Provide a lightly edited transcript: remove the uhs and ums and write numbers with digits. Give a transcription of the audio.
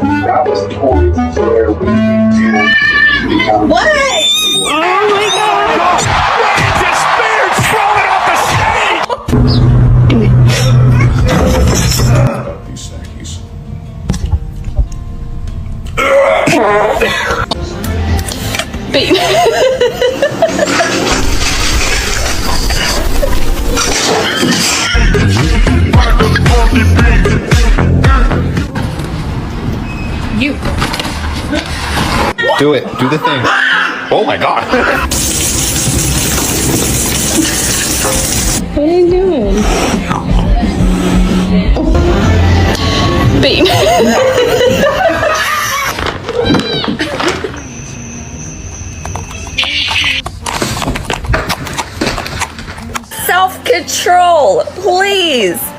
that was the point where we did become. What? Oh my god! Just speared, throw it off the stage! These snackies. Babe. You. Do it. Do the thing. Oh my god. What are you doing? Babe. Self-control, please.